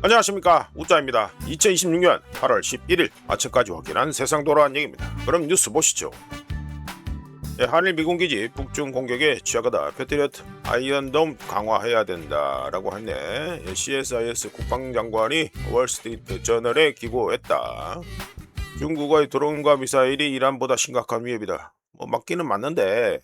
안녕하십니까, 우짜입니다. 2026년 8월 11일 아침까지 확인한 세상 돌아간 얘기입니다. 그럼 뉴스 보시죠. 한일 미군기지 북중 공격에 취약하다. 패트리어트 아이언돔 강화해야 된다라고 했네. CSIS 국방장관이 월스트리트 저널에 기고했다. 중국의 드론과 미사일이 이란보다 심각한 위협이다. 맞기는 맞는데,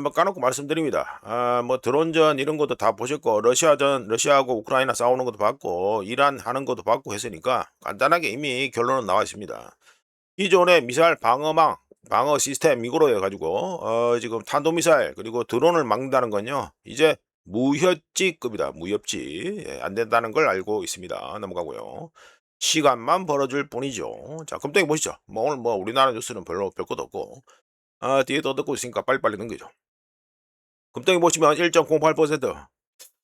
뭐 까놓고 말씀드립니다. 뭐 드론전 이런 것도 다 보셨고, 러시아전, 러시아하고 우크라이나 싸우는 것도 봤고, 이란 하는 것도 봤고 했으니까 간단하게 이미 결론은 나와 있습니다. 기존의 미사일 방어망, 방어 시스템 이거로 해가지고 지금 탄도미사일 그리고 드론을 막는다는 건요, 이제 무협지급이다. 무협지. 안 된다는 걸 알고 있습니다. 넘어가고요. 시간만 벌어줄 뿐이죠. 자, 금덩이 보시죠. 뭐 오늘 뭐 우리나라 뉴스는 별로 별 것도 없고, 뒤에 더 듣고 있으니까 빨리빨리 넘기죠. 금덩이 보시면 1.08%.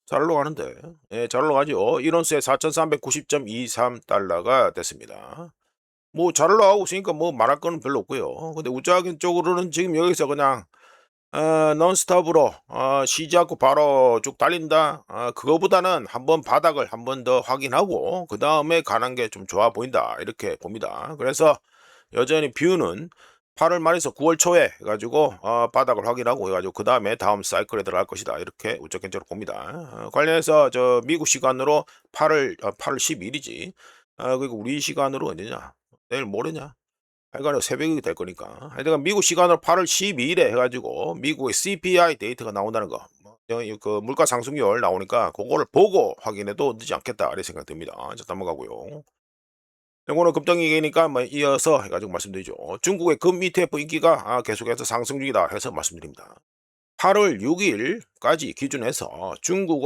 잘 올라가는데. 예, 잘 올라가죠. 1온스에 4,390.23달러가 됐습니다. 뭐 잘 올라가고 있으니까 뭐 말할 거는 별로 없고요. 근데 우짜겐 쪽으로는 지금 여기서 그냥 논스톱으로 쉬지 않고 바로 쭉 달린다. 그거보다는 한번 바닥을 한 번 더 확인하고 그 다음에 가는 게 좀 좋아 보인다. 이렇게 봅니다. 그래서 여전히 뷰는 8월 말에서 9월 초에 해가지고 바닥을 확인하고 해가지고 그 다음에 다음 사이클에 들어갈 것이다. 이렇게 우적견적으로 봅니다. 관련해서 저 미국 시간으로 8월 10일이지. 그리고 우리 시간으로 언제냐? 내일 모레냐? 하여간에 새벽이 될 거니까. 하여간 미국 시간으로 8월 12일에 해가지고 미국의 CPI 데이터가 나온다는 거. 그 물가 상승률 나오니까 그거를 보고 확인해도 늦지 않겠다. 이런 생각 듭니다. 자, 넘어가고요. 요거는 급등이니까 뭐 이어서 해가지고 말씀드리죠. 중국의 금 ETF 인기가 계속해서 상승 중이다 해서 말씀드립니다. 8월 6일까지 기준해서 중국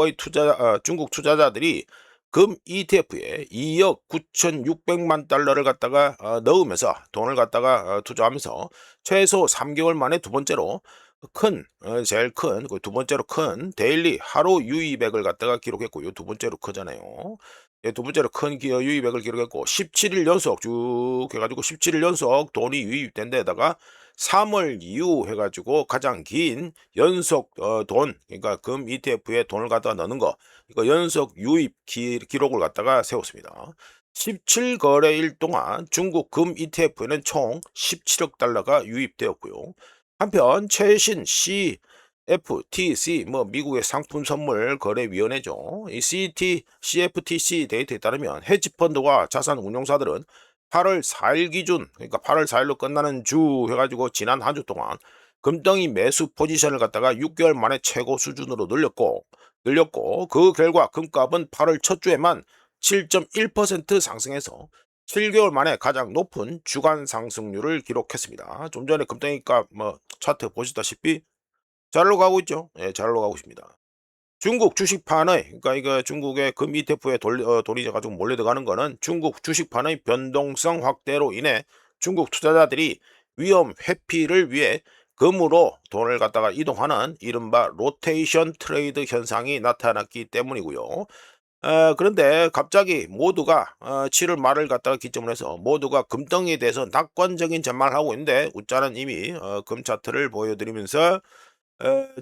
투자자들이 금 ETF에 2억 9,600만 달러를 갖다가 넣으면서 돈을 갖다가 투자하면서 최소 3개월 만에 두 번째로 제일 큰, 그 두 번째로 큰 데일리 하루 유입액을 갖다가 기록했고요. 두 번째로 크잖아요. 예, 두 번째로 큰 유입액을 기록했고 17일 연속 쭉 해가지고 17일 연속 돈이 유입된 데다가 3월 이후 해가지고 가장 긴 연속 돈, 그러니까 금 ETF에 돈을 갖다 넣는 거, 이거 연속 유입 기록을 갖다가 세웠습니다. 17거래일 동안 중국 금 ETF에는 총 17억 달러가 유입되었고요. 한편 최신 CFTC, 뭐 미국의 상품 선물 거래위원회죠. 이 CFTC 데이터에 따르면 헤지펀드와 자산 운용사들은 8월 4일 기준, 그러니까 8월 4일로 끝나는 주 해가지고 지난 한 주 동안 금덩이 매수 포지션을 갖다가 6개월 만에 최고 수준으로 늘렸고 그 결과 금값은 8월 첫 주에만 7.1% 상승해서 7개월 만에 가장 높은 주간 상승률을 기록했습니다. 좀 전에 금덩이값 뭐 차트 보시다시피 잘 올라가고 있죠. 예, 잘 올라가고 있습니다. 중국 주식판의, 그러니까 이거 중국의 금 ETF에 돈이 가지고 몰려 들어가는 거는 중국 주식판의 변동성 확대로 인해 중국 투자자들이 위험 회피를 위해 금으로 돈을 갖다가 이동하는 이른바 로테이션 트레이드 현상이 나타났기 때문이고요. 그런데 갑자기 모두가 7월 말을 갖다가 기점으로 해서 모두가 금덩이에 대해서 낙관적인 전망을 하고 있는데 우짜는 이미 금 차트를 보여드리면서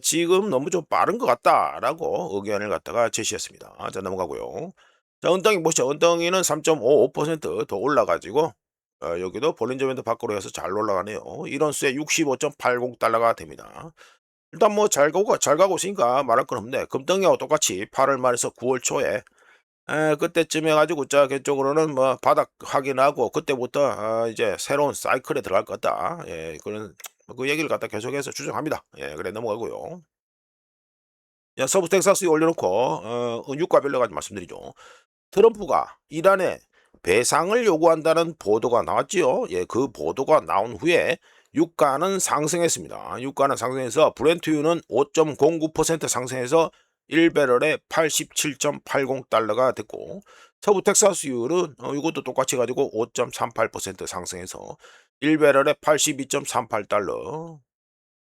지금 너무 좀 빠른 것 같다라고 의견을 갖다가 제시했습니다. 자, 넘어가고요. 자, 은덩이 보시죠. 은덩이는 3.55%더 올라가지고 여기도 볼린저 밴드 밖으로 해서 잘 올라가네요. 이런 수에 65.80달러가 됩니다. 일단 뭐 잘 가고 있으니까 말할 건 없네. 금덩이하고 똑같이 8월 말에서 9월 초에 그때쯤 해가지고 자 그쪽으로는 뭐 바닥 확인하고 그때부터 이제 새로운 사이클에 들어갈 거다. 예, 그런 그 얘기를 갖다 계속해서 추정합니다. 예, 그래 넘어가고요. 야, 서부 텍사스에 올려놓고 유가별로 가지고 말씀드리죠. 트럼프가 이란에 배상을 요구한다는 보도가 나왔지요. 예, 그 보도가 나온 후에 유가는 상승했습니다. 유가는 상승해서 브렌트유는 5.09% 상승해서 1배럴에 87.80달러가 됐고 서부 텍사스유는 이것도 똑같이 가지고 5.38% 상승해서 1배럴에 82.38달러.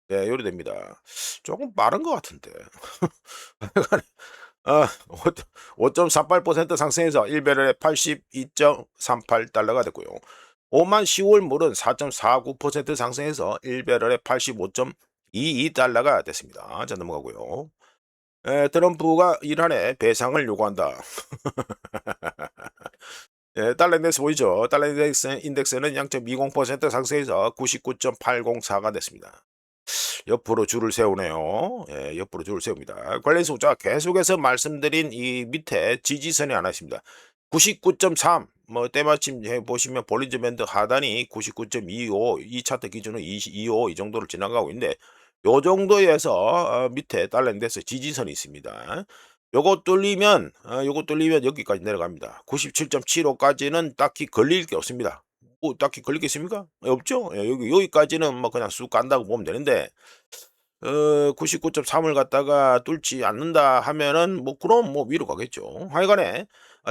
네, 요리 됩니다. 조금 빠른 것 같은데. 아, 5.48% 상승해서 1배럴에 82.38달러가 됐고요. 오만 10월 물은 4.49% 상승해서 1배럴에 85.22달러가 됐습니다. 자, 넘어가고요. 트럼프가 이란에 배상을 요구한다. 달러 인덱스 보이죠? 달러 인덱스는 0.20% 상승해서 99.804가 됐습니다. 옆으로 줄을 세우네요. 옆으로 줄을 세웁니다. 관련 소자 계속해서 말씀드린 이 밑에 지지선이 하나 있습니다. 99.3, 때마침 보시면 볼린저 밴드 하단이 99.25, 이 차트 기준은 25 이 정도를 지나가고 있는데, 요 정도에서 밑에 달러 인덱스 지지선이 있습니다. 요거 뚫리면 여기까지 내려갑니다. 97.75까지는 딱히 걸릴 게 없습니다. 딱히 걸릴 게 있습니까? 없죠? 여기까지는 그냥 쑥 간다고 보면 되는데, 99.3을 갖다가 뚫지 않는다 하면은 그럼 위로 가겠죠. 하여간에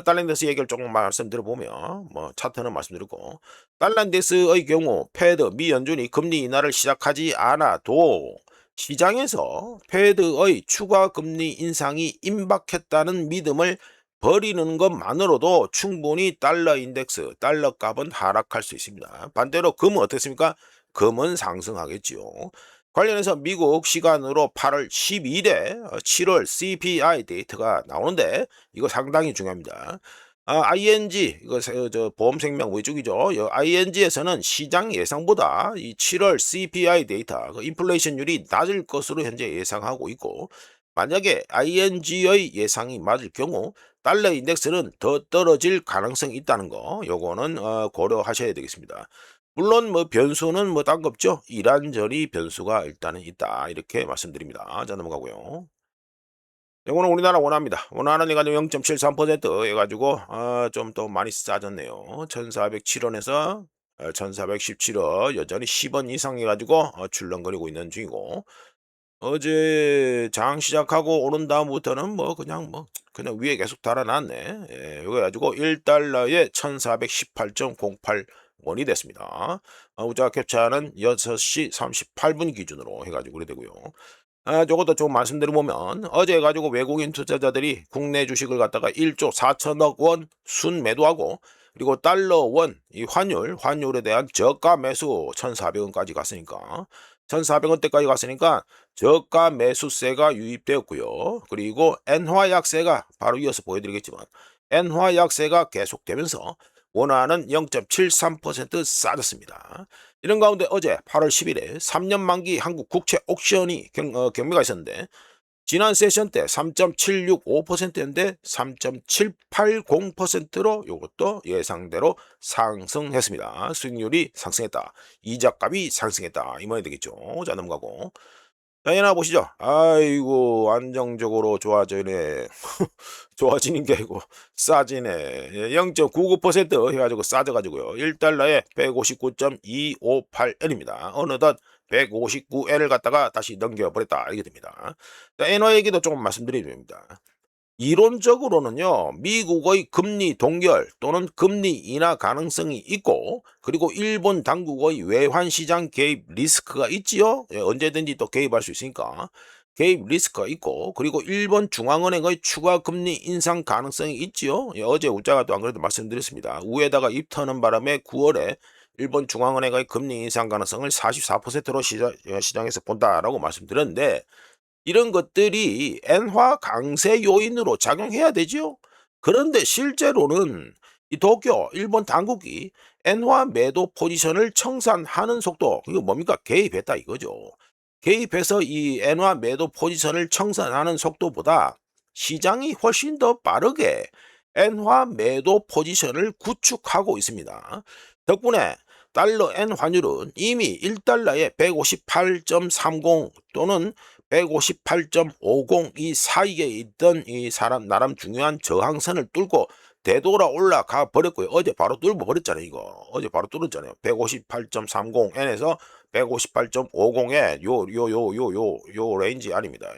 달러 인덱스 얘기를 조금 말씀드려 보면 차트는 말씀드렸고, 달러 인덱스의 경우 패드 미 연준이 금리 인하를 시작하지 않아도 시장에서 패드의 추가 금리 인상이 임박했다는 믿음을 버리는 것만으로도 충분히 달러 인덱스, 달러 값은 하락할 수 있습니다. 반대로 금은 어떻습니까? 금은 상승하겠지요. 관련해서 미국 시간으로 8월 12일에 7월 CPI 데이터가 나오는데, 이거 상당히 중요합니다. ING, 이거 보험생명 위쪽이죠. ING에서는 시장 예상보다 이 7월 CPI 데이터, 인플레이션율이 낮을 것으로 현재 예상하고 있고, 만약에 ING의 예상이 맞을 경우 달러 인덱스는 더 떨어질 가능성이 있다는 거, 요거는 고려하셔야 되겠습니다. 물론 변수는 딴 거 없죠. 이란저리 변수가 일단은 있다, 이렇게 말씀드립니다. 자, 넘어가고요. 요거는 우리나라 원화입니다. 원화는 해가지고 0.73% 해가지고 좀 더 많이 싸졌네요. 1407원에서 1417원, 여전히 10원 이상 해가지고 출렁거리고 있는 중이고, 어제 장 시작하고 오른 다음부터는 그냥 위에 계속 달아났네. 이거 가지고 1달러에 1418.08원이 됐습니다. 우자 캡차는 6시 38분 기준으로 해가지고 그래 되고요. 저것도 좀 말씀드려보면, 어제 해가지고 외국인 투자자들이 국내 주식을 갖다가 1조 4천억 원 순매도하고, 그리고 달러 원 이 환율에 대한 저가 매수 1,400원까지 갔으니까, 1,400원대까지 갔으니까 저가 매수세가 유입되었고요. 그리고 엔화 약세가 바로 이어서 보여드리겠지만, 엔화 약세가 계속되면서 원화는 0.73% 싸졌습니다. 이런 가운데 어제 8월 10일에 3년 만기 한국 국채 옥션이 경매가 있었는데, 지난 세션 때 3.765%였는데 3.780%로 이것도 예상대로 상승했습니다. 수익률이 상승했다. 이자값이 상승했다, 이 말이 되겠죠. 자, 넘어가고. 자, 얘나 보시죠. 아이고, 안정적으로 좋아지네. 좋아지는 게 아니고 싸지네. 0.99% 해가지고 싸져가지고요. 1달러에 159.258엔입니다. 어느덧 159엔을 갖다가 다시 넘겨버렸다, 이렇게 됩니다. 자, 엔화 얘기도 조금 말씀드리면 됩니다. 이론적으로는요, 미국의 금리 동결 또는 금리 인하 가능성이 있고, 그리고 일본 당국의 외환시장 개입 리스크가 있지요. 언제든지 또 개입할 수 있으니까 개입 리스크가 있고, 그리고 일본 중앙은행의 추가 금리 인상 가능성이 있지요. 어제 우자가 또 안 그래도 말씀드렸습니다. 위에다가 입 터는 바람에 9월에 일본 중앙은행의 금리 인상 가능성을 44%로 시장에서 본다라고 말씀드렸는데, 이런 것들이 엔화 강세 요인으로 작용해야 되지요. 그런데 실제로는 이 도쿄 일본 당국이 엔화 매도 포지션을 청산하는 속도, 이거 뭡니까? 개입했다 이거죠. 개입해서 이 엔화 매도 포지션을 청산하는 속도보다 시장이 훨씬 더 빠르게 엔화 매도 포지션을 구축하고 있습니다. 덕분에 달러 엔 환율은 이미 1달러에 158.30 또는 158.50 이 사이에 있던 이 나름 중요한 저항선을 뚫고 되돌아 올라가 버렸고요. 어제 바로 뚫어 버렸잖아요. 이거 어제 바로 뚫었잖아요. 158.30엔에서 158.50에 요 레인지 아닙니다.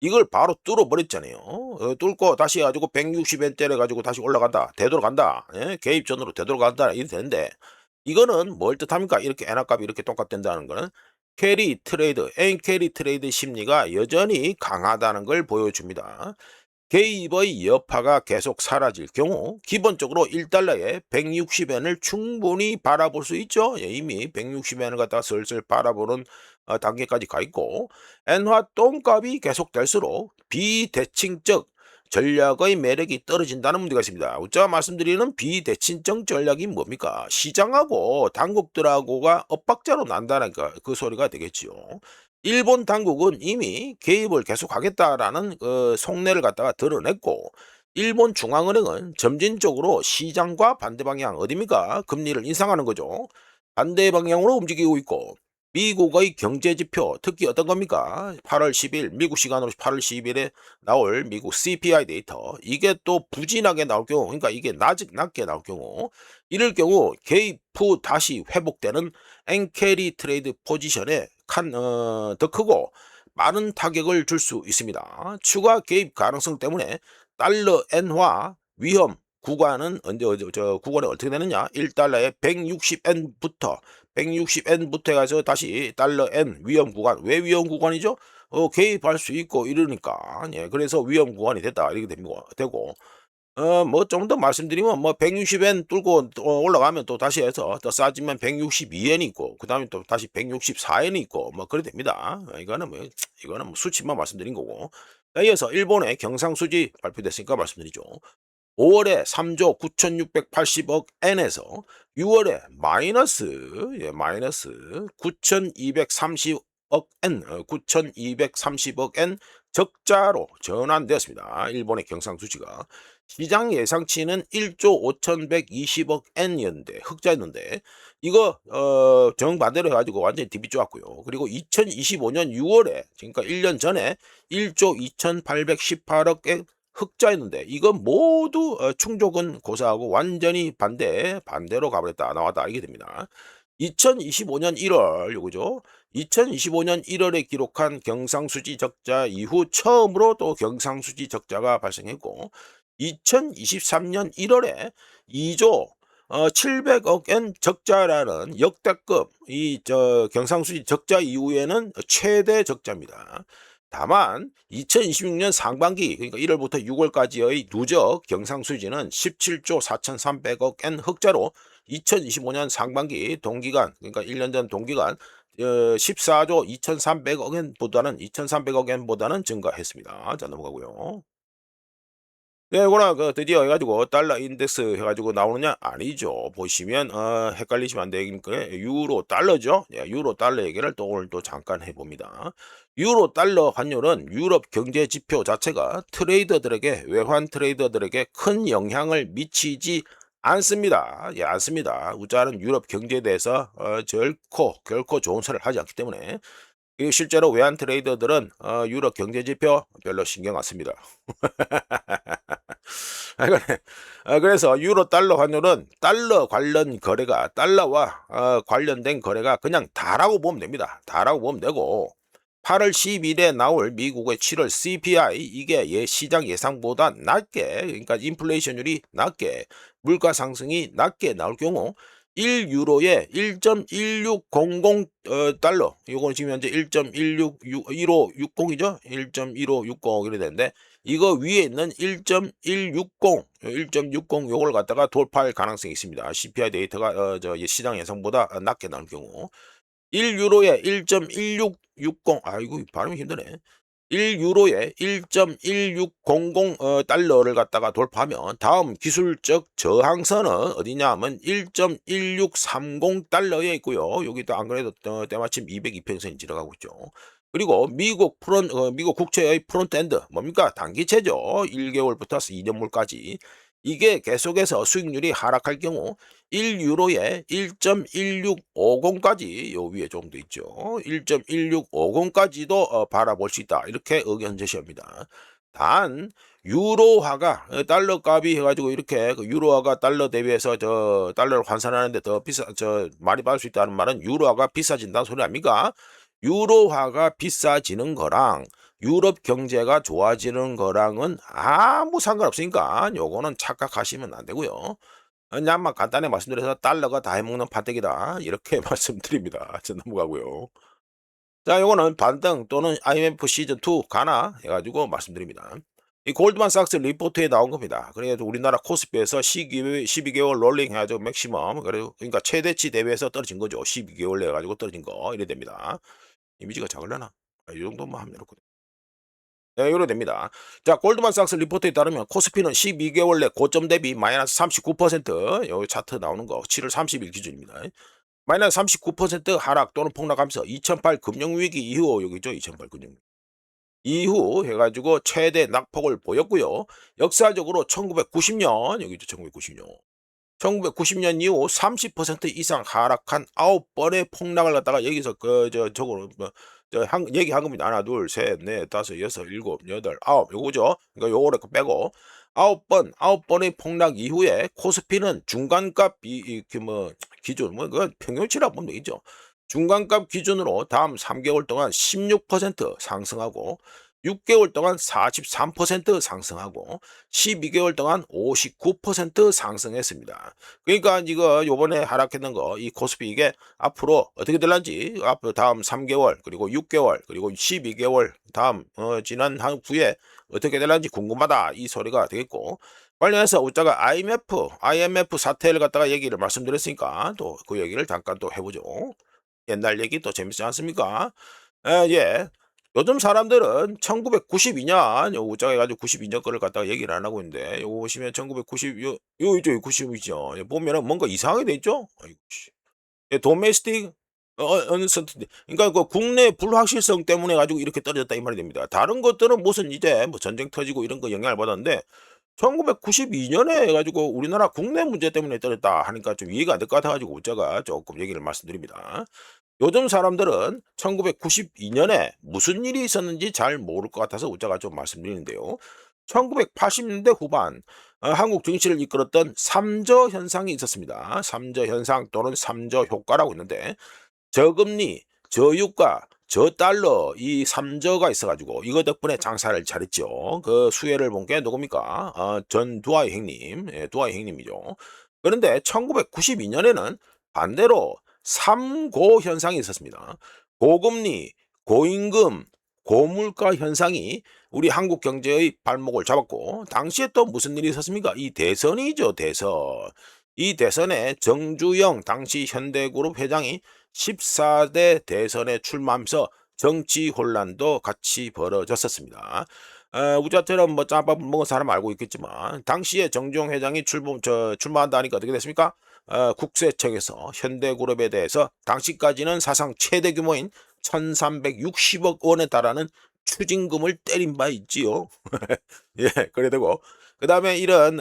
이걸 바로 뚫어 버렸잖아요. 뚫고 다시 가지고 160엔대를 가지고 다시 올라간다, 되돌아간다, 개입전으로 되돌아간다, 이렇게 되는데, 이거는 뭘 뜻합니까? 이렇게 엔화값이 이렇게 똑같된다는 거는 캐리 트레이드, 엔캐리 트레이드 심리가 여전히 강하다는 걸 보여줍니다. 개입의 여파가 계속 사라질 경우 기본적으로 1달러에 160엔을 충분히 바라볼 수 있죠. 예, 이미 160엔을 갖다가 슬슬 바라보는 단계까지 가 있고, 엔화 똥값이 계속될수록 비대칭적 전략의 매력이 떨어진다는 문제가 있습니다. 제가 말씀드리는 비대칭적 전략이 뭡니까? 시장하고 당국들하고가 엇박자로 난다는 그 소리가 되겠지요. 일본 당국은 이미 개입을 계속하겠다라는 속내를 갖다가 드러냈고, 일본 중앙은행은 점진적으로 시장과 반대 방향 어디입니까? 금리를 인상하는 거죠. 반대 방향으로 움직이고 있고, 미국의 경제 지표 특히 어떤 겁니까? 8월 10일 미국 시간으로 8월 10일에 나올 미국 CPI 데이터, 이게 또 부진하게 나올 경우, 그러니까 이게 낮게 나올 경우, 이럴 경우 개입 후 다시 회복되는 엔캐리 트레이드 포지션에 더 크고 많은 타격을 줄 수 있습니다. 추가 개입 가능성 때문에 달러 엔화 위험 구간은 구간이 어떻게 되느냐? 1달러에 160엔부터 160엔부터 해가지고 다시 달러 엔 위험 구간. 왜 위험 구간이죠? 개입할 수 있고 이러니까. 예, 그래서 위험 구간이 됐다 이렇게 되고, 뭐 좀 더 말씀드리면 뭐 160엔 뚫고 올라가면 또 다시 해서 더 싸지면 162엔이 있고, 그다음에 또 다시 164엔이 있고, 뭐 그래 됩니다. 이거는 뭐 수치만 말씀드린 거고. 자, 이어서 일본의 경상수지 발표됐으니까 말씀드리죠. 5월에 3조 9,680억 엔에서 6월에 마이너스 9,230억 엔, 9,230억 엔 적자로 전환되었습니다. 일본의 경상수지가. 시장 예상치는 1조 5,120억 엔이었는데, 흑자였는데, 이거 정반대로 해가지고 완전히 디비 좋았고요. 그리고 2025년 6월에, 그러니까 1년 전에 1조 2,818억 엔 흑자였는데, 이건 모두 충족은 고사하고 완전히 반대로 가버렸다 나왔다 이게 됩니다. 2025년 1월 요거죠. 2025년 1월에 기록한 경상수지 적자 이후 처음으로 또 경상수지 적자가 발생했고, 2023년 1월에 2조 700억 엔 적자라는 역대급 경상수지 적자 이후에는 최대 적자입니다. 다만 2026년 상반기, 그러니까 1월부터 6월까지의 누적 경상수지는 17조 4,300억 엔 흑자로 2025년 상반기 동기간, 그러니까 1년 전 동기간 14조 2,300억 엔보다는 증가했습니다. 자, 넘어가고요. 네, 이거나 드디어 해가지고 달러 인덱스 해가지고 나오느냐? 아니죠. 보시면 헷갈리시면 안 되니까 유로 달러죠. 예, 유로 달러 얘기를 또 오늘 또 잠깐 해봅니다. 유로 달러 환율은 유럽 경제 지표 자체가 외환 트레이더들에게 큰 영향을 미치지 않습니다. 예, 않습니다. 우자는 유럽 경제에 대해서 결코 좋은 소리를 하지 않기 때문에, 이 실제로 외환 트레이더들은 유럽 경제 지표 별로 신경 안 씁니다. 그래서 유로 달러 환율은 달러와 관련된 거래가 그냥 다라고 보면 됩니다. 다라고 보면 되고, 8월 10일에 나올 미국의 7월 CPI, 이게 시장 예상보다 낮게, 그러니까 인플레이션율이 낮게, 물가 상승이 낮게 나올 경우 1유로에 1.1600 달러, 요거는 지금 현재 1.1560이죠? 1.1560 이렇게 되는데, 이거 위에 있는 1.160 요걸 갖다가 돌파할 가능성이 있습니다. CPI 데이터가 시장 예상보다 낮게 나올 경우 1유로에 1.1660, 아이고 발음이 힘드네. 1유로에 1.1600 달러를 갖다가 돌파하면 다음 기술적 저항선은 어디냐 하면 1.1630 달러에 있고요. 여기도 안 그래도 때마침 202평선이 지나가고 있죠. 그리고 미국 국채의 프론트엔드 뭡니까? 단기채죠. 1개월부터 2년물까지. 이게 계속해서 수익률이 하락할 경우 1유로에 1.1650까지 요 위에 정도 있죠. 1.1650까지도 바라볼 수 있다. 이렇게 의견 제시합니다. 단 유로화가 달러 값이 해가지고 이렇게 유로화가 달러 대비해서 달러를 환산하는데 더 많이 받을 수 있다는 말은 유로화가 비싸진다는 소리 아닙니까? 유로화가 비싸지는 거랑 유럽 경제가 좋아지는 거랑은 아무 상관없으니까 요거는 착각하시면 안 되고요. 그냥만 간단히 말씀드려서 달러가 다 해먹는 판때기다 이렇게 말씀드립니다. 저 넘어가고요. 자, 요거는 반등 또는 IMF 시즌2 가나 해가지고 말씀드립니다. 이 골드만삭스 리포트에 나온 겁니다. 그래도 우리나라 코스피에서 12개월 롤링 해가지고 맥시멈, 그러니까 최대치 대비해서 떨어진 거죠. 12개월 내 가지고 떨어진 거 이래 됩니다. 이미지가 작을려나? 이 정도만 하면 이렇게. 네, 이래 됩니다. 자, 골드만삭스 리포트에 따르면 코스피는 12개월 내 고점 대비 마이너스 39%, 여기 차트 나오는 거 7월 30일 기준입니다. 마이너스 39% 하락 또는 폭락하면서 2008 금융위기 이후, 여기죠, 2008 금융위기 이후 해가지고 최대 낙폭을 보였고요. 역사적으로 1990년, 여기죠, 1990년. 1990년 이후 30% 이상 하락한 9번의 폭락을 갖다가 여기서 저거로 얘기한 겁니다. 하나, 둘, 셋, 넷, 다섯, 여섯, 일곱, 여덟, 아홉, 요거죠. 그러니까 요거를 빼고 9번의 폭락 이후에 코스피는 중간값 기준 그 평균치라고 보면 되겠죠. 중간값 기준으로 다음 3개월 동안 16% 상승하고 6개월 동안 43% 상승하고 12개월 동안 59% 상승했습니다. 그러니까 이거 요번에 하락했는 거 이 코스피 이게 앞으로 어떻게 될런지 앞으로 다음 3개월 그리고 6개월 그리고 12개월 다음 지난 후에 어떻게 될런지 궁금하다 이 소리가 되겠고, 관련해서 우리가 IMF 사태를 갖다가 얘기를 말씀드렸으니까 또 그 얘기를 잠깐 또 해보죠. 옛날 얘기 또 재밌지 않습니까? 예. 요즘 사람들은 1992년 요 우짜가 해가지고 92년 거를 갖다가 얘기를 안 하고 있는데, 요거 보시면 1990 요 있죠, 90이죠. 보면은 뭔가 이상하게 돼 있죠. 아이고 씨. 예, 도메스틱 언서티티, 그러니까 그 국내 불확실성 때문에 가지고 이렇게 떨어졌다 이 말이 됩니다. 다른 것들은 무슨 이제 뭐 전쟁 터지고 이런 거 영향을 받았는데 1992년에 해 가지고 우리나라 국내 문제 때문에 떨어졌다 하니까 좀 이해가 안 될 것 같아 가지고 우짜가 조금 얘기를 말씀드립니다. 요즘 사람들은 1992년에 무슨 일이 있었는지 잘 모를 것 같아서 우짜가 좀 말씀드리는데요. 1980년대 후반 한국 증시를 이끌었던 삼저 현상이 있었습니다. 삼저 현상 또는 삼저 효과라고 있는데, 저금리, 저유가, 저달러 이 삼저가 있어가지고 이거 덕분에 장사를 잘했죠. 그 수혜를 본 게 누굽니까? 전두환 형님, 예, 두환 형님이죠. 그런데 1992년에는 반대로 삼고 현상이 있었습니다. 고금리, 고임금, 고물가 현상이 우리 한국 경제의 발목을 잡았고, 당시에 또 무슨 일이 있었습니까? 이 대선이죠, 대선. 이 대선에 정주영 당시 현대그룹 회장이 14대 대선에 출마하면서 정치 혼란도 같이 벌어졌었습니다. 우자처럼 뭐 짬밥 먹은 사람 알고 있겠지만 당시에 정주영 회장이 출마한다니까 어떻게 됐습니까? 국세청에서 현대그룹에 대해서 당시까지는 사상 최대 규모인 1360억 원에 달하는 추징금을 때린 바 있지요. 예, 그래 되고 그다음에 이런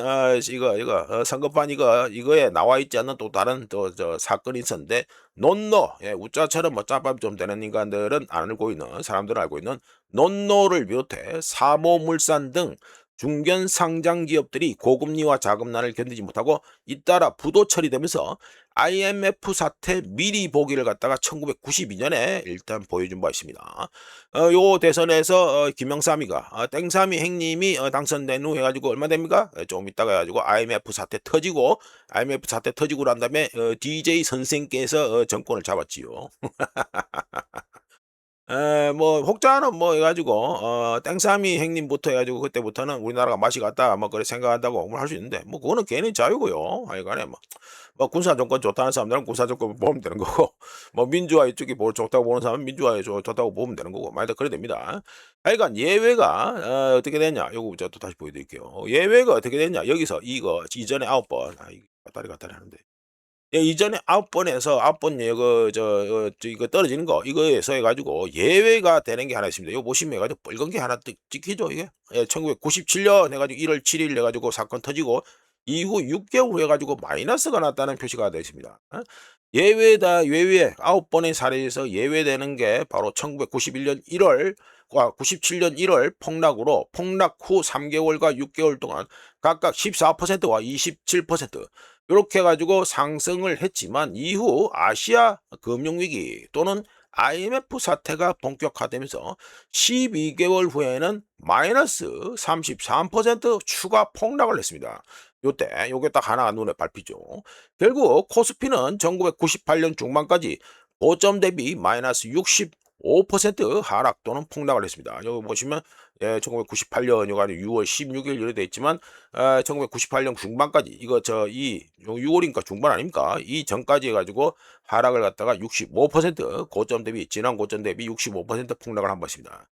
선거판 이거에 나와 있지 않는 또 다른 또 사건이 있었는데, 논노, 예, 우짜처럼 뭐 짬밥 좀 되는 인간들은 알고 있는 사람들은 알고 있는 논노를 비롯해 사모물산 등 중견 상장 기업들이 고금리와 자금난을 견디지 못하고 잇따라 부도 처리되면서 IMF 사태 미리 보기를 갖다가 1992년에 일단 보여준 바 있습니다. 요 대선에서 김영삼이가 땡삼이 행님이 당선된 후 해가지고 얼마 됩니까? 좀 이따가 해가지고 IMF 사태 터지고 난 다음에 DJ 선생께서 정권을 잡았지요. 뭐 혹자는 뭐 해가지고 땡삼이 행님부터 해가지고 그때부터는 우리나라가 맛이 갔다 뭐 그래 생각한다고 할 수 있는데, 뭐 그거는 개인의 자유고요. 하여간에 뭐 군사 정권 좋다는 사람들은 군사 정권 보면 되는 거고 뭐 민주화 이쪽이 뭐 좋다고 보는 사람은 민주화에 좋다고 보면 되는 거고, 만약 그래 됩니다. 하여간 예외가 어떻게 되냐, 요거 제가 또 다시 보여드릴게요. 예외가 어떻게 되냐, 여기서 이거 이전에 9번 갔다리 하는데, 예, 이전에 9번에서 9번 이거 떨어지는 거 이거에서 해가지고 예외가 되는 게 하나 있습니다. 이거 보시면 해가지고 빨간 게 하나 찍히죠 이게. 예, 1997년 해가지고 1월 7일 해가지고 사건 터지고 이후 6개월 해가지고 마이너스가 났다는 표시가 되어 있습니다. 예외다, 예외 9번의 사례에서 예외되는 게 바로 1991년 1월과 97년 1월 폭락으로 폭락 후 3개월과 6개월 동안 각각 14%와 27% 이렇게 해가지고 상승을 했지만, 이후 아시아 금융위기 또는 IMF 사태가 본격화되면서 12개월 후에는 마이너스 33% 추가 폭락을 했습니다. 요게 딱 하나 눈에 밟히죠. 결국 코스피는 1998년 중반까지 고점 대비 마이너스 5% 하락 또는 폭락을 했습니다. 여기 보시면 1998년 아니 6월 16일 이렇게 돼 있지만 1998년 중반까지 이거 이 6월이니까 중반 아닙니까? 이 전까지 해 가지고 하락을 갖다가 65% 고점 대비 지난 고점 대비 65% 폭락을 한 것입니다.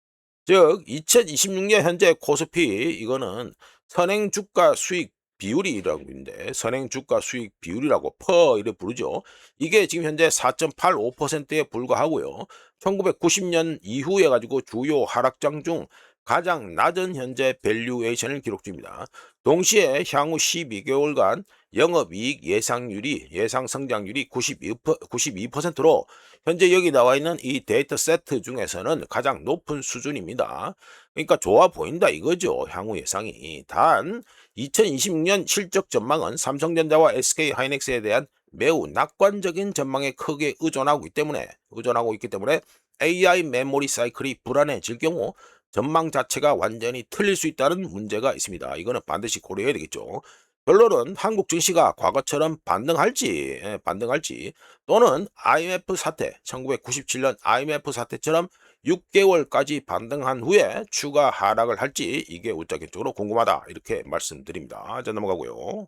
즉 2026년 현재 코스피 이거는 선행 주가 수익 비율이라고 있는데 선행 주가 수익 비율이라고 퍼 이래 부르죠. 이게 지금 현재 4.85%에 불과하고요. 1990년 이후에 가지고 주요 하락장 중 가장 낮은 현재 밸류에이션을 기록 중입니다. 동시에 향후 12개월간 영업이익 예상률이 예상 성장률이 92%로 현재 여기 나와 있는 이 데이터 세트 중에서는 가장 높은 수준입니다. 그러니까 좋아 보인다 이거죠. 향후 예상이. 단 2026년 실적 전망은 삼성전자와 SK하이닉스에 대한 매우 낙관적인 전망에 크게 의존하고 있기 때문에 AI 메모리 사이클이 불안해질 경우 전망 자체가 완전히 틀릴 수 있다는 문제가 있습니다. 이거는 반드시 고려해야 되겠죠. 결론은 한국 증시가 과거처럼 반등할지 또는 IMF 사태, 1997년 IMF 사태처럼 6개월까지 반등한 후에 추가 하락을 할지 이게 우짜겐적으로 궁금하다 이렇게 말씀드립니다. 자 넘어가고요.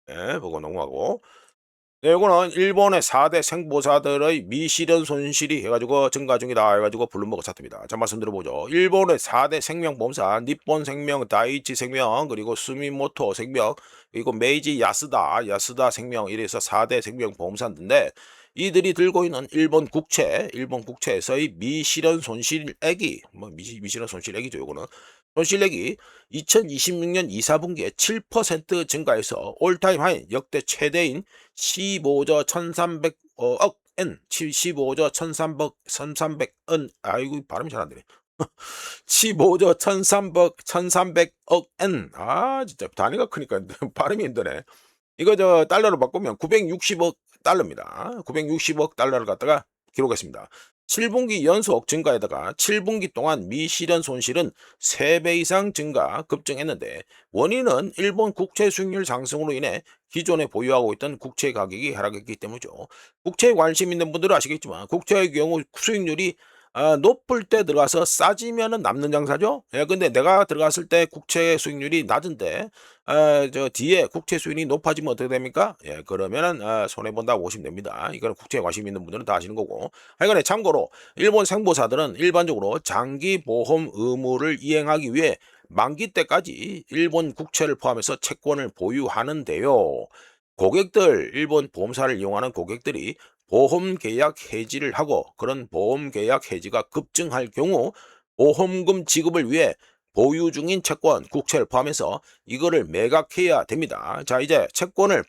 네, 보고 넘어가고. 네, 이거는 일본의 4대 생보사들의 미실현 손실이 해가지고 증가 중이다 해가지고 블룸버그 차트입니다. 자 말씀 들어보죠. 일본의 4대 생명보험사 니폰생명, 다이이치생명, 그리고 수미모토 생명, 그리고 메이지 야스다 생명 이래서 4대 생명보험사인데 이들이 들고 있는 일본 국채에서의 미실현 손실액이 미실현 손실액이죠. 요거는 손실액이 2026년 2, 4분기에 7% 증가해서 올타임 하이 역대 최대인 15조 1300억 엔, 15조 1300원, 아이고 발음이 잘 안 되네. 15조 1300억 엔. 아 진짜 단위가 크니까 발음이 힘드네. 이거 달러로 바꾸면 960억 달러입니다. 960억 달러를 갖다가 기록했습니다. 7분기 연속 증가에다가 7분기 동안 미실현 손실은 3배 이상 급증했는데 원인은 일본 국채 수익률 상승으로 인해 기존에 보유하고 있던 국채 가격이 하락했기 때문이죠. 국채에 관심 있는 분들은 아시겠지만 국채의 경우 수익률이 높을 때 들어가서 싸지면은 남는 장사죠. 예, 근데 내가 들어갔을 때 국채 수익률이 낮은데 뒤에 국채 수익률이 높아지면 어떻게 됩니까? 예, 그러면은 손해 본다고 보시면 됩니다. 이거는 국채에 관심 있는 분들은 다 아시는 거고. 하여간에 참고로 일본 생보사들은 일반적으로 장기 보험 의무를 이행하기 위해 만기 때까지 일본 국채를 포함해서 채권을 보유하는데요. 일본 보험사를 이용하는 고객들이 보험 계약 해지를 하고 그런 보험 계약 해지가 급증할 경우 보험금 지급을 위해 보유 중인 채권, 국채를 포함해서 이거를 매각해야 됩니다. 자, 이제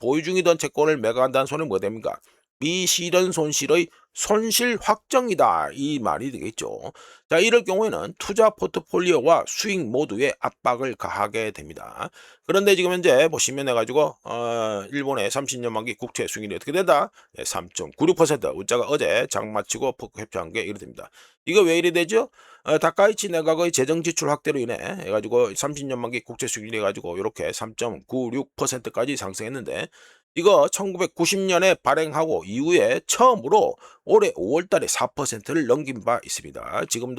보유 중이던 채권을 매각한다는 소리는 뭐 됩니까? 미실현 손실의 손실 확정이다. 이 말이 되겠죠. 자, 이럴 경우에는 투자 포트폴리오와 수익 모두에 압박을 가하게 됩니다. 그런데 지금 현재 보시면 해가지고 일본의 30년 만기 국채 수익률이 어떻게 된다? 3.96%. 우짜가 어제 장 마치고 포크 캡처한 게 이래 됩니다. 이거 왜 이래 되죠? 다카이치 내각의 재정 지출 확대로 인해 해가지고 30년 만기 국채 수익률이 해가지고 이렇게 3.96%까지 상승했는데 이거 1990년에 발행하고 이후에 처음으로 올해 5월 달에 4%를 넘긴 바 있습니다. 지금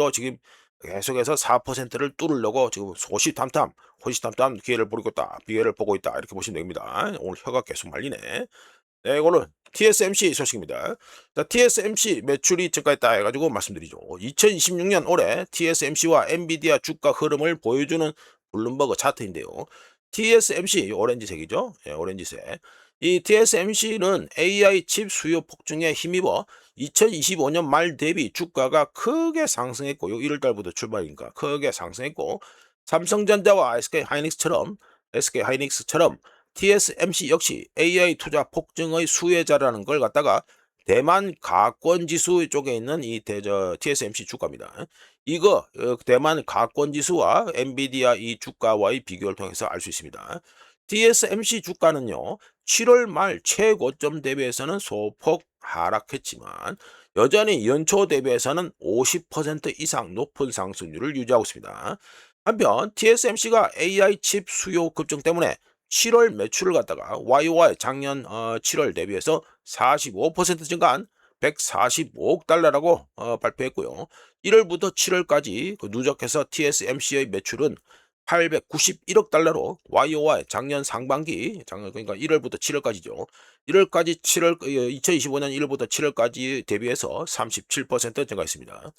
계속해서 4%를 뚫으려고 지금 호시탐탐 기회를 보고 있다. 이렇게 보시면 됩니다. 오늘 혀가 계속 말리네. 네, 이거는 TSMC 소식입니다. 자, TSMC 매출이 증가했다 해가지고 말씀드리죠. 2026년 올해 TSMC와 엔비디아 주가 흐름을 보여주는 블룸버그 차트인데요. TSMC 오렌지색이죠. 예, 오렌지색. 이 TSMC는 AI 칩 수요 폭증에 힘입어 2025년 말 대비 주가가 크게 상승했고, 1월 달부터 출발이니까 크게 상승했고, 삼성전자와 SK하이닉스처럼 TSMC 역시 AI 투자 폭증의 수혜자라는 걸 갖다가 대만 가권지수 쪽에 있는 이 TSMC 주가입니다. 이거 대만 가권지수와 엔비디아 이 주가와의 비교를 통해서 알 수 있습니다. TSMC 주가는요 7월 말 최고점 대비해서는 소폭 하락했지만 여전히 연초 대비해서는 50% 이상 높은 상승률을 유지하고 있습니다. 한편 TSMC가 AI 칩 수요 급증 때문에 7월 매출을 갖다가 YOY 작년 7월 대비해서 45% 증가한 145억 달러라고 발표했고요. 1월부터 7월까지 그 누적해서 TSMC의 매출은 891억 달러로 YOY 작년 상반기 작년 그러니까 1월부터 7월까지죠. 1월까지 7월 2025년 1월부터 7월까지 대비해서 37% 증가했습니다.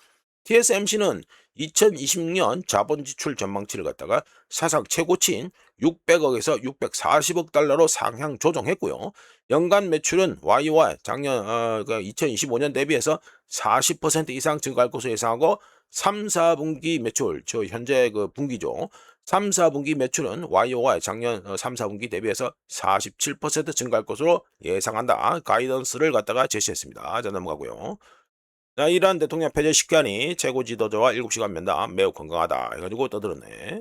TSMC는 2026년 자본 지출 전망치를 갖다가 사상 최고치인 600억에서 640억 달러로 상향 조정했고요. 연간 매출은 YOY 작년 2025년 대비해서 40% 이상 증가할 것으로 예상하고 3, 4분기 매출, 저 현재 그 분기죠. 3, 4분기 매출은 YOY 작년 3, 4분기 대비해서 47% 증가할 것으로 예상한다. 가이던스를 갖다가 제시했습니다. 자, 넘어가고요. 자, 이러한 대통령 폐쇄시키하니 최고 지도자와 7시간 면담 매우 건강하다 해가지고 떠들었네.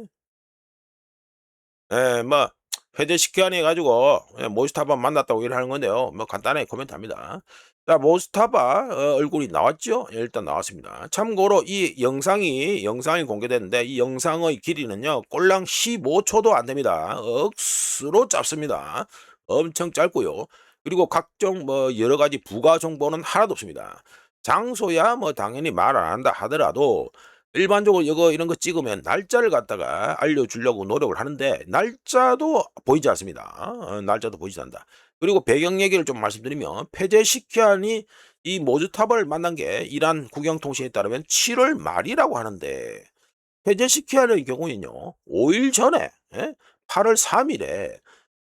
예, 뭐 폐쇄시키하니 해가지고 모스타바 만났다고 얘기를 하는 건데요. 뭐 간단하게 코멘트합니다. 자, 모스타바 얼굴이 나왔죠? 예, 일단 나왔습니다. 참고로 이 영상이 공개됐는데 이 영상의 길이는요 꼴랑 15초도 안 됩니다. 억수로 짧습니다. 엄청 짧고요. 그리고 각종 뭐 여러 가지 부가 정보는 하나도 없습니다. 장소야 뭐 당연히 말 안 한다 하더라도 일반적으로 이거 이런 거 찍으면 날짜를 갖다가 알려주려고 노력을 하는데 날짜도 보이지 않습니다. 날짜도 보이지 않는다. 그리고 배경 얘기를 좀 말씀드리면 페제시키안이 이 모즈탑을 만난 게 이란 국영통신에 따르면 7월 말이라고 하는데 페제시키안의 경우에는요 5일 전에 8월 3일에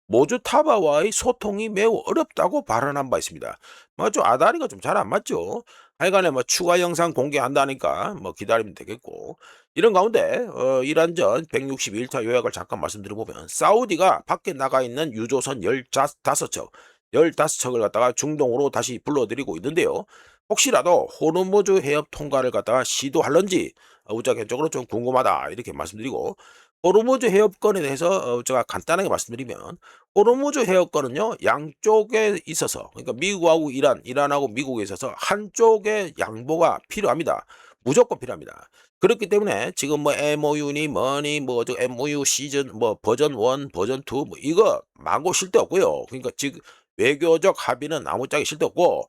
모주타바와의 소통이 매우 어렵다고 발언한 바 있습니다. 뭐 좀 아다리가 좀 잘 안 맞죠. 하여간에 뭐 추가 영상 공개한다니까 뭐 기다리면 되겠고 이런 가운데 이란전 162일차 요약을 잠깐 말씀드려보면 사우디가 밖에 나가 있는 유조선 15척 15척을 갖다가 중동으로 다시 불러들이고 있는데요. 혹시라도 호르무즈 해협 통과를 갖다가 시도할런지 우짜 개인적으로 좀 궁금하다 이렇게 말씀드리고 호르무즈 해협권에 대해서 제가 간단하게 말씀드리면 호르무즈 해협권은요 양쪽에 있어서 그러니까 미국하고 이란하고 미국에 있어서 한쪽의 양보가 필요합니다. 무조건 필요합니다. 그렇기 때문에 지금 뭐 MOU니 뭐니 뭐 저 MOU 시즌 뭐 버전 1, 버전 2 뭐 이거 망고 실데 없고요. 그러니까 지금 외교적 합의는 아무짝에 실데 없고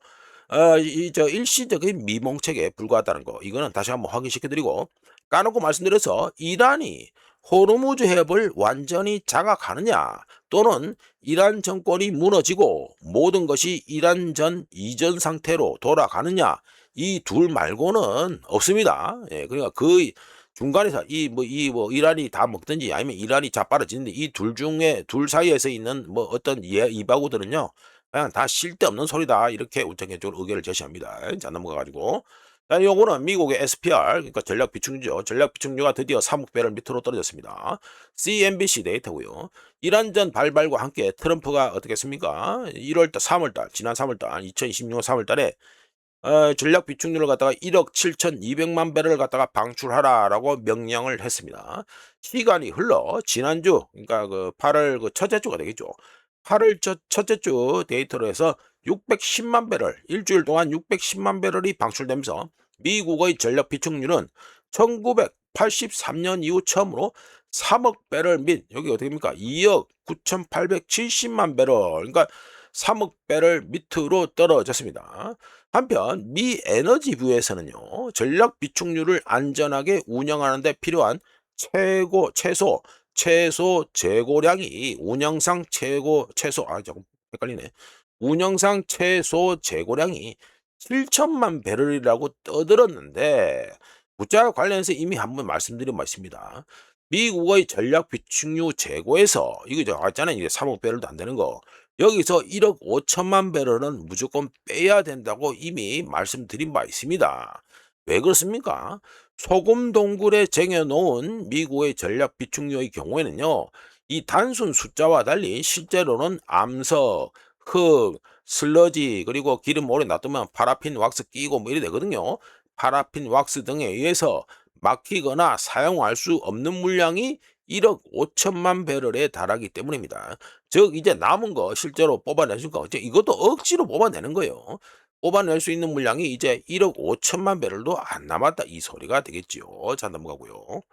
이 저 일시적인 미봉책에 불과하다는 거 이거는 다시 한번 확인시켜 드리고 까놓고 말씀드려서 이란이 호르무즈 해협을 완전히 장악하느냐 또는 이란 정권이 무너지고 모든 것이 이란 전 이전 상태로 돌아가느냐 이 둘 말고는 없습니다. 예, 그러니까 그 중간에서 이 뭐 이란이 다 먹든지 아니면 이란이 자빠라지는데 이 둘 중에 둘 사이에서 있는 뭐 어떤 이바구들은요 그냥 다 쓸데없는 소리다 이렇게 우정적으로 의견을 제시합니다. 자, 넘어가가지고 자, 요거는 미국의 SPR 그러니까 전략 비축유죠. 전략 비축유가 드디어 3억 배럴 밑으로 떨어졌습니다. CNBC 데이터고요. 이란전 발발과 함께 트럼프가 어떻게 했습니까? 1월달, 3월달, 지난 3월달, 2026년 3월달에 전략 비축유를 갖다가 1억 7,200만 배럴을 갖다가 방출하라라고 명령을 했습니다. 시간이 흘러 지난주 그러니까 그 8월 그 첫째 주가 되겠죠. 8월 첫째 주 데이터로 해서 610만 배럴 일주일 동안 610만 배럴이 방출되면서 미국의 전략 비축유는 1983년 이후 처음으로 3억 배럴 및 여기 어떻게 됩니까? 2억 9,870만 배럴 그러니까 3억 배럴 밑으로 떨어졌습니다. 한편 미 에너지부에서는요 전략 비축유를 안전하게 운영하는 데 필요한 최소 재고량이 운영상 최소 조금 헷갈리네. 운영상 최소 재고량이 7천만 배럴이라고 떠들었는데 부자 관련해서 이미 한번 말씀드린 바 있습니다. 미국의 전략 비축유 재고에서 이거 저 있잖아요. 이게 3억 배럴도 안 되는 거. 여기서 1억 5천만 배럴은 무조건 빼야 된다고 이미 말씀드린 바 있습니다. 왜 그렇습니까? 소금 동굴에 쟁여놓은 미국의 전략 비축유의 경우에는요, 이 단순 숫자와 달리 실제로는 암석, 흙, 슬러지, 그리고 기름 오래 놔두면 파라핀 왁스 끼고 뭐 이래 되거든요. 파라핀 왁스 등에 의해서 막히거나 사용할 수 없는 물량이 1억 5천만 배럴에 달하기 때문입니다. 즉 이제 남은 거 실제로 뽑아내니까 이제 이것도 억지로 뽑아내는 거예요. 뽑아낼 수 있는 물량이 이제 1억 5천만 배럴도 안 남았다 이 소리가 되겠지요. 자, 넘어가고요.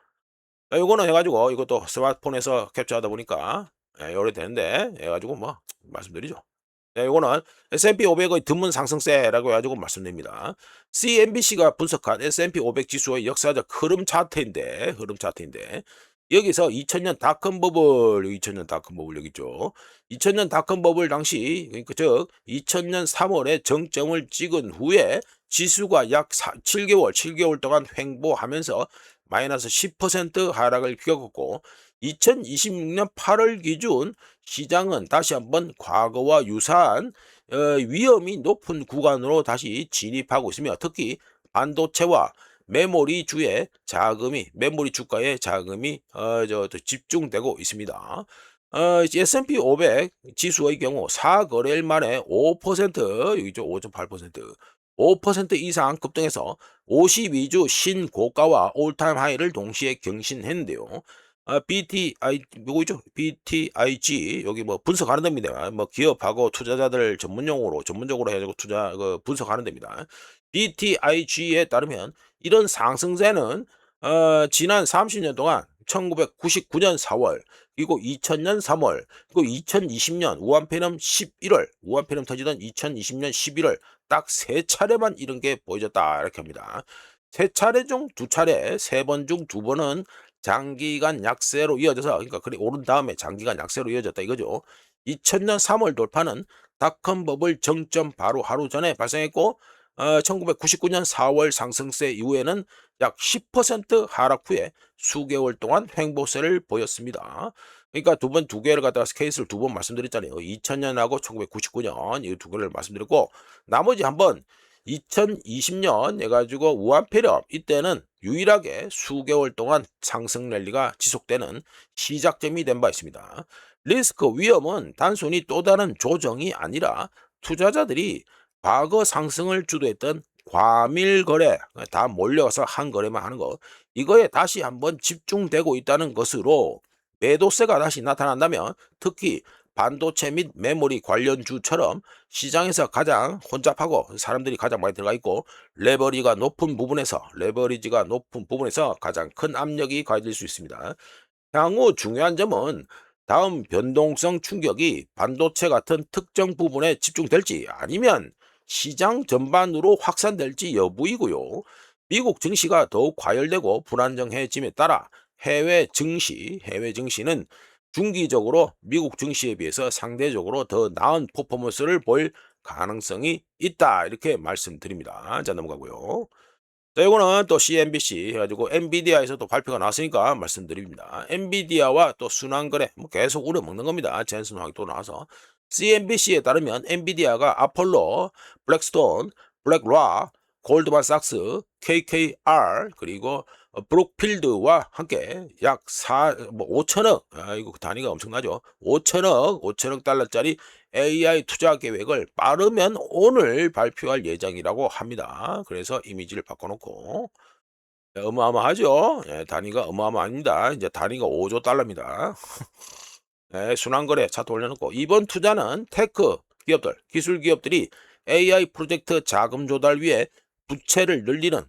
자, 요거는 해가지고 이것도 스마트폰에서 캡처하다 보니까 예, 요래 되는데 해가지고 뭐 말씀드리죠. 네, 이거는 S&P 500의 드문 상승세라고 해가지고 말씀드립니다. CNBC가 분석한 S&P 500 지수의 역사적 흐름 차트인데, 여기서 2000년 닷컴 버블, 2000년 닷컴 버블 여기 있죠. 2000년 닷컴 버블 당시, 그러니까 즉 2000년 3월에 정점을 찍은 후에 지수가 약 7개월 동안 횡보하면서 마이너스 10% 하락을 겪었고, 2026년 8월 기준 시장은 다시 한번 과거와 유사한 위험이 높은 구간으로 다시 진입하고 있으며, 특히 반도체와 메모리 주가의 자금이 집중되고 있습니다. S&P 500 지수의 경우 4거래일 만에 5%, 여기죠, 5.8%, 5% 이상 급등해서 52주 신고가와 올타임 하이를 동시에 경신했는데요. 요거죠. BTIG 여기 뭐 분석하는 데입니다. 뭐 기업하고 투자자들 전문적으로 해가지고 분석하는 데입니다. BTIG에 따르면 이런 상승세는 지난 30년 동안 1999년 4월, 그리고 2000년 3월, 그리고 2020년 우한폐렴 터지던 2020년 11월 딱 3차례만 이런 게 보여졌다 이렇게 합니다. 3차례 중 2차례, 3번 중 2번은 장기간 약세로 이어져서, 그러니까 그래 오른 다음에 장기간 약세로 이어졌다 이거죠. 2000년 3월 돌파는 닷컴 버블 정점 바로 하루 전에 발생했고, 1999년 4월 상승세 이후에는 약 10% 하락 후에 수개월 동안 횡보세를 보였습니다. 그러니까 두 개를 갖다가 케이스를 2번 말씀드렸잖아요. 2000년하고 1999년 이 2개를 말씀드렸고, 나머지 한번 2020년 해가지고 우한폐렴, 이때는 유일하게 수개월 동안 상승 랠리가 지속되는 시작점이 된 바 있습니다. 리스크 위험은 단순히 또 다른 조정이 아니라 투자자들이 과거 상승을 주도했던 과밀 거래, 다 몰려서 한 거래만 하는 거, 이거에 다시 한번 집중되고 있다는 것으로, 매도세가 다시 나타난다면 특히 반도체 및 메모리 관련주처럼 시장에서 가장 혼잡하고 사람들이 가장 많이 들어가 있고 레버리지가 높은 부분에서 가장 큰 압력이 가해질 수 있습니다. 향후 중요한 점은 다음 변동성 충격이 반도체 같은 특정 부분에 집중될지 아니면 시장 전반으로 확산될지 여부이고요. 미국 증시가 더욱 과열되고 불안정해짐에 따라 해외 증시는 중기적으로 미국 증시에 비해서 상대적으로 더 나은 퍼포먼스를 보일 가능성이 있다 이렇게 말씀드립니다. 자, 넘어가고요. 자, 이거는 또 CNBC 해가지고 엔비디아에서도 발표가 나왔으니까 말씀드립니다. 엔비디아와 또 순환거래 뭐 계속 우려먹는 겁니다. 젠슨 황이 또 나와서. CNBC에 따르면 엔비디아가 아폴로, 블랙스톤, 블랙락, 골드만삭스, KKR 그리고 브룩필드와 함께 약 5천억, 이거 단위가 엄청나죠. 5천억 달러짜리 AI 투자 계획을 빠르면 오늘 발표할 예정이라고 합니다. 그래서 이미지를 바꿔놓고, 어마어마하죠. 예, 단위가 어마어마합니다. 이제 단위가 5조 달러입니다. 예, 순환거래 차트 올려놓고, 이번 투자는 테크 기업들, 기술 기업들이 AI 프로젝트 자금 조달 위해 빚을 늘리는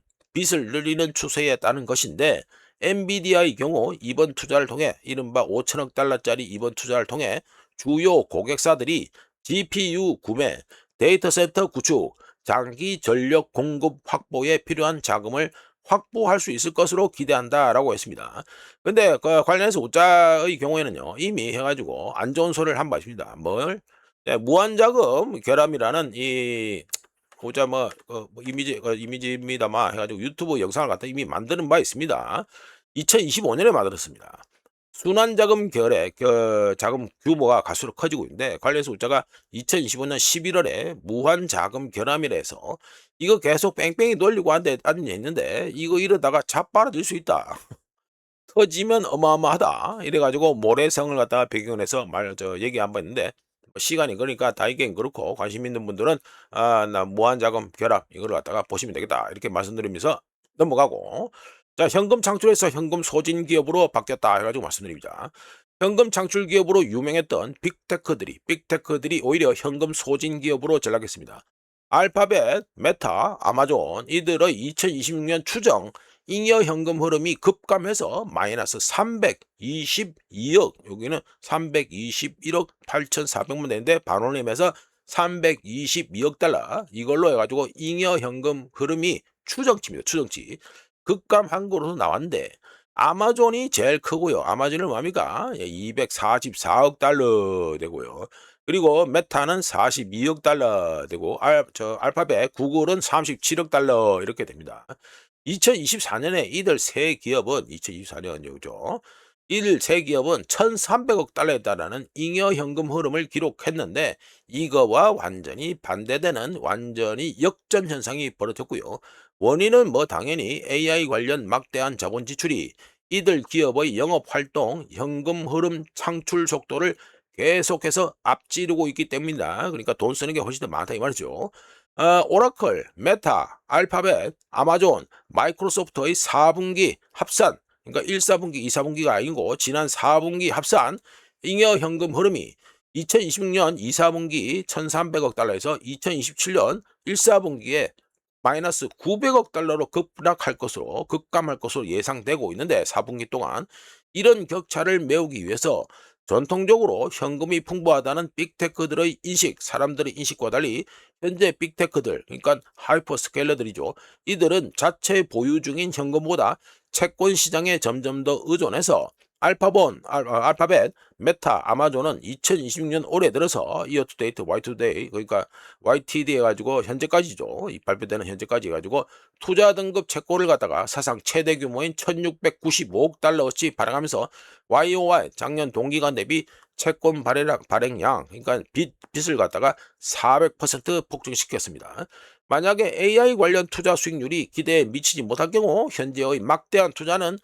추세에 따른 것인데, 엔비디아의 경우 이번 투자를 통해 이른바 5천억 달러짜리 이번 투자를 통해 주요 고객사들이 GPU 구매, 데이터 센터 구축, 장기 전력 공급 확보에 필요한 자금을 확보할 수 있을 것으로 기대한다라고 했습니다. 근데 그 관련해서 우짜의 경우에는요, 이미 해가지고 안 좋은 소리를 한 바 있습니다. 네, 무한자금 결함이라는 보자 이미지입니다만 해가지고 유튜브 영상을 갖다 이미 만드는 바 있습니다. 2025년에 만들었습니다. 순환자금 자금 규모가 갈수록 커지고 있는데, 관련해서 우자가 2025년 11월에 무한자금 결함이라 해서 이거 계속 뺑뺑이 돌리고 앉아 있는데, 이거 이러다가 자빠라질 수 있다. 터지면 어마어마하다. 이래가지고 모래성을 갖다가 배경을 해서 얘기 한번 했는데, 시간이 그러니까 다이겐 그렇고 관심 있는 분들은 나 무한자금 결합 이거를 갖다가 보시면 되겠다 이렇게 말씀드리면서 넘어가고, 자, 현금 창출에서 현금 소진 기업으로 바뀌었다 해가지고 말씀드립니다. 현금 창출 기업으로 유명했던 빅테크들이 오히려 현금 소진 기업으로 전락했습니다. 알파벳, 메타, 아마존 이들의 2026년 추정 잉여 현금 흐름이 급감해서 마이너스 322억, 여기는 321억 8,400만 되는데 반올림해서 322억 달러 이걸로 해가지고 잉여 현금 흐름이 추정치입니다. 추정치. 급감한 거로 나왔는데 아마존이 제일 크고요. 아마존은 뭡니까? 244억 달러 되고요. 그리고 메타는 42억 달러 되고 알파벳 구글은 37억 달러 이렇게 됩니다. 2024년에 이들 세 기업은 2024년이죠. 이들 세 기업은 1,300억 달러에 달하는 잉여 현금 흐름을 기록했는데 이거와 완전히 반대되는 완전히 역전 현상이 벌어졌고요. 원인은 뭐 당연히 AI 관련 막대한 자본 지출이 이들 기업의 영업 활동, 현금 흐름 창출 속도를 계속해서 앞지르고 있기 때문이다. 그러니까 돈 쓰는 게 훨씬 더 많다 이 말이죠. 오라클, 메타, 알파벳, 아마존, 마이크로소프트의 4분기 합산, 그러니까 1, 4분기, 2, 4분기가 아니고 지난 4분기 합산 잉여 현금 흐름이 2026년 2, 4분기 1,300억 달러에서 2027년 1, 4분기에 마이너스 900억 달러로 급감할 것으로 예상되고 있는데 4분기 동안 이런 격차를 메우기 위해서 전통적으로 현금이 풍부하다는 빅테크들의 인식, 사람들의 인식과 달리 현재 빅테크들, 그러니까 하이퍼스케일러들이죠. 이들은 자체 보유 중인 현금보다 채권 시장에 점점 더 의존해서 알파벳, 메타, 아마존은 2026년 올해 들어서 이어 투 데이트, Y2데이, 그러니까 YTD 해가지고 현재까지죠. 이 발표되는 현재까지 해가지고 투자 등급 채권을 갖다가 사상 최대 규모인 1,695억 달러어치 발행하면서 YOY 작년 동기간 대비 채권 발행량, 그러니까 빚을 갖다가 400% 폭증시켰습니다. 만약에 AI 관련 투자 수익률이 기대에 미치지 못할 경우 현재의 막대한 투자는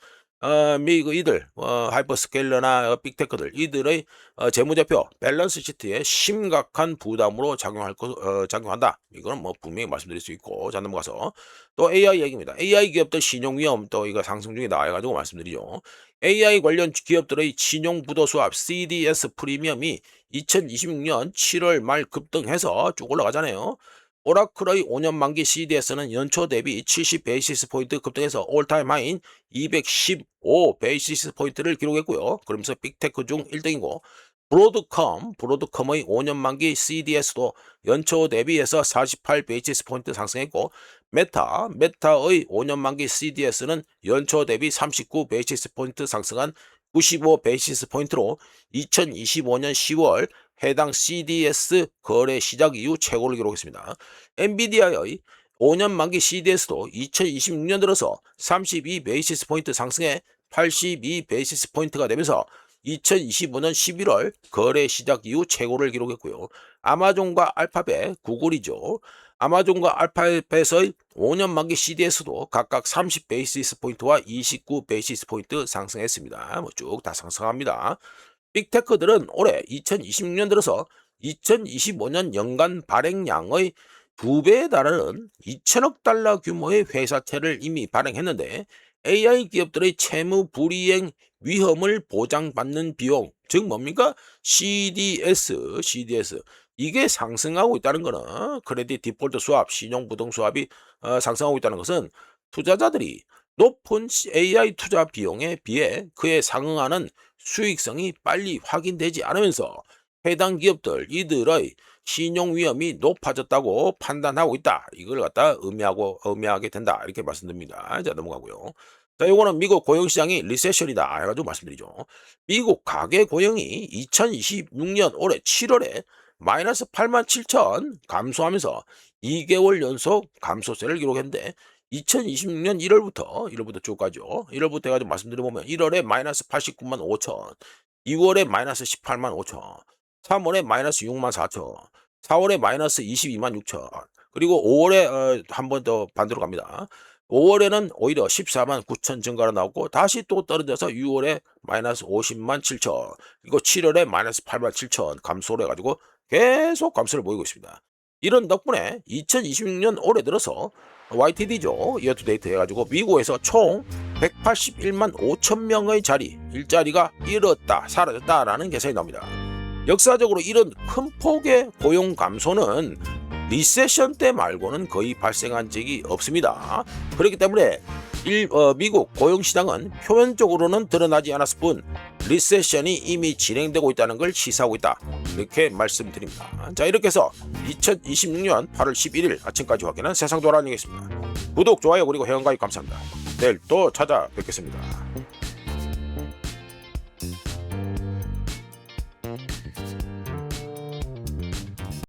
이들 하이퍼스케일러나 빅테크들 이들의 재무제표 밸런스 시트에 심각한 부담으로 작용한다. 이거는 뭐 분명히 말씀드릴 수 있고. 자, 넘어가서 또 AI 얘기입니다. AI 기업들 신용 위험 또 이거 상승 중에 나와가지고 말씀드리죠. AI 관련 기업들의 신용 부도 수합 CDS 프리미엄이 2026년 7월 말 급등해서 쭉 올라가잖아요. 오라클의 5년 만기 CDS는 연초 대비 70 베이시스 포인트 급등해서 올타임 하인 215 베이시스 포인트를 기록했고요. 그러면서 빅테크 중 1등이고 브로드컴의 5년 만기 CDS도 연초 대비해서 48 베이시스 포인트 상승했고 메타의 5년 만기 CDS는 연초 대비 39 베이시스 포인트 상승한 95 베이시스 포인트로 2025년 10월 해당 CDS 거래 시작 이후 최고를 기록했습니다. 엔비디아의 5년 만기 CDS도 2026년 들어서 32 베이시스 포인트 상승해 82 베이시스 포인트가 되면서 2025년 11월 거래 시작 이후 최고를 기록했고요. 아마존과 알파벳, 구글이죠. 아마존과 알파벳의 5년 만기 CDS도 각각 30 베이시스 포인트와 29 베이시스 포인트 상승했습니다. 쭉 다 상승합니다. 빅테크들은 올해 2026년 들어서 2025년 연간 발행량의 2배에 달하는 2천억 달러 규모의 회사채를 이미 발행했는데 AI 기업들의 채무 불이행 위험을 보장받는 비용, 즉 뭡니까? CDS 이게 상승하고 있다는 거는 크레딧 디폴트 수합, 신용부동 수합이 상승하고 있다는 것은 투자자들이 높은 AI 투자 비용에 비해 그에 상응하는 수익성이 빨리 확인되지 않으면서 해당 기업들 이들의 신용 위험이 높아졌다고 판단하고 있다. 이걸 갖다 의미하게 된다. 이렇게 말씀드립니다. 자, 넘어가고요. 자, 요거는 미국 고용시장이 리세션이다 해가지고 말씀드리죠. 미국 가계 고용이 2026년 올해 7월에 마이너스 87,000 감소하면서 2개월 연속 감소세를 기록했는데 2026년 1월부터 쭉 가죠. 1월부터 해가지고 말씀드려보면 1월에 마이너스 89만 5천, 2월에 마이너스 18만 5천, 3월에 마이너스 6만 4천, 4월에 마이너스 22만 6천, 그리고 5월에 한 번 더 반대로 갑니다. 5월에는 오히려 14만 9천 증가로 나오고 다시 또 떨어져서 6월에 마이너스 50만 7천, 그리고 7월에 마이너스 8만 7천 감소를 해가지고 계속 감소를 보이고 있습니다. 이런 덕분에 2026년 올해 들어서 YTD죠. 이어 투 데이트 해가지고 미국에서 총 181만 5천 명의 일자리가 사라졌다라는 계산이 나옵니다. 역사적으로 이런 큰 폭의 고용 감소는 리세션 때 말고는 거의 발생한 적이 없습니다. 그렇기 때문에 미국 고용시장은 표면적으로는 드러나지 않았을 뿐 리세션이 이미 진행되고 있다는 걸 시사하고 있다. 이렇게 말씀드립니다. 자, 이렇게 해서 2026년 8월 11일 아침까지 확인한 세상 돌아다니겠습니다. 구독, 좋아요 그리고 회원가입 감사합니다. 내일 또 찾아뵙겠습니다.